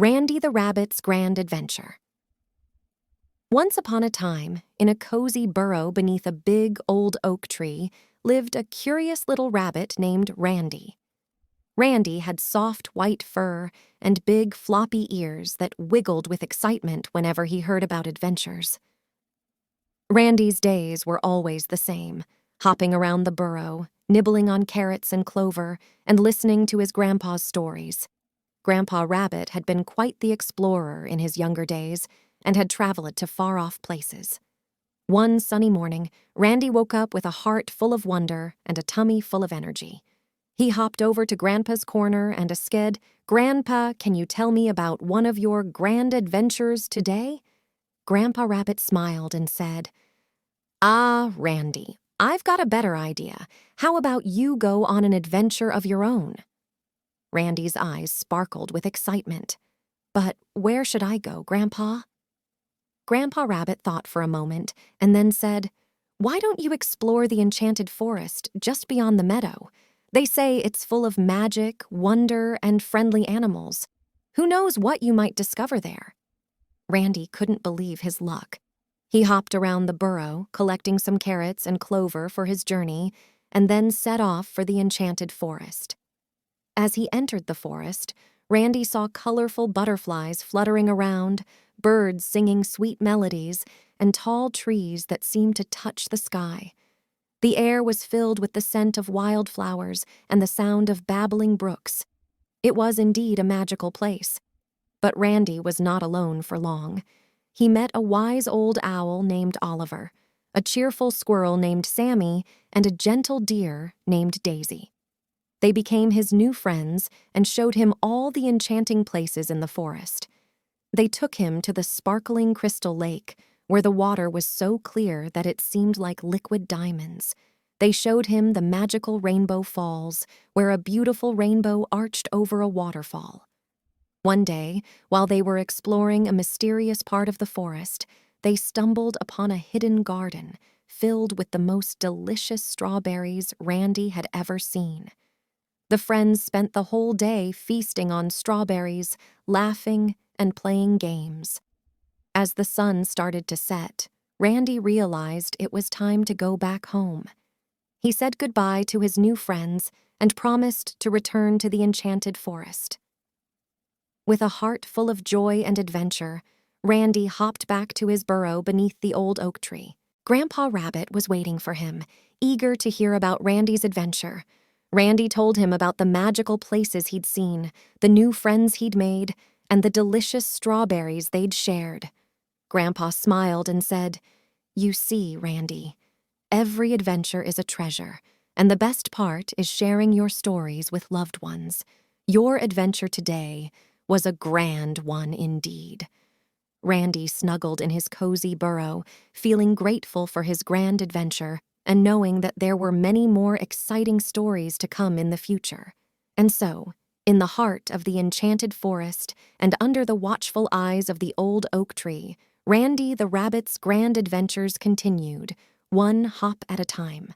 Randy the Rabbit's Grand Adventure. Once upon a time, in a cozy burrow beneath a big old oak tree, lived a curious little rabbit named Randy. Randy had soft white fur and big floppy ears that wiggled with excitement whenever he heard about adventures. Randy's days were always the same, hopping around the burrow, nibbling on carrots and clover, and listening to his grandpa's stories. Grandpa Rabbit had been quite the explorer in his younger days and had traveled to far-off places. One sunny morning, Randy woke up with a heart full of wonder and a tummy full of energy. He hopped over to Grandpa's corner and asked, "Grandpa, can you tell me about one of your grand adventures today?" Grandpa Rabbit smiled and said, "Ah, Randy, I've got a better idea. How about you go on an adventure of your own?" Randy's eyes sparkled with excitement. "But where should I go, Grandpa?" Grandpa Rabbit thought for a moment and then said, "Why don't you explore the enchanted forest just beyond the meadow? They say it's full of magic, wonder, and friendly animals. Who knows what you might discover there?" Randy couldn't believe his luck. He hopped around the burrow, collecting some carrots and clover for his journey, and then set off for the enchanted forest. As he entered the forest, Randy saw colorful butterflies fluttering around, birds singing sweet melodies, and tall trees that seemed to touch the sky. The air was filled with the scent of wildflowers and the sound of babbling brooks. It was indeed a magical place. But Randy was not alone for long. He met a wise old owl named Oliver, a cheerful squirrel named Sammy, and a gentle deer named Daisy. They became his new friends and showed him all the enchanting places in the forest. They took him to the sparkling crystal lake, where the water was so clear that it seemed like liquid diamonds. They showed him the magical Rainbow Falls, where a beautiful rainbow arched over a waterfall. One day, while they were exploring a mysterious part of the forest, they stumbled upon a hidden garden filled with the most delicious strawberries Randy had ever seen. The friends spent the whole day feasting on strawberries, laughing, and playing games. As the sun started to set, Randy realized it was time to go back home. He said goodbye to his new friends and promised to return to the enchanted forest. With a heart full of joy and adventure, Randy hopped back to his burrow beneath the old oak tree. Grandpa Rabbit was waiting for him, eager to hear about Randy's adventure. Randy told him about the magical places he'd seen, the new friends he'd made, and the delicious strawberries they'd shared. Grandpa smiled and said, "You see, Randy, every adventure is a treasure, and the best part is sharing your stories with loved ones. Your adventure today was a grand one indeed." Randy snuggled in his cozy burrow, feeling grateful for his grand adventure and knowing that there were many more exciting stories to come in the future. And so, in the heart of the enchanted forest and under the watchful eyes of the old oak tree, Randy the Rabbit's grand adventures continued, one hop at a time.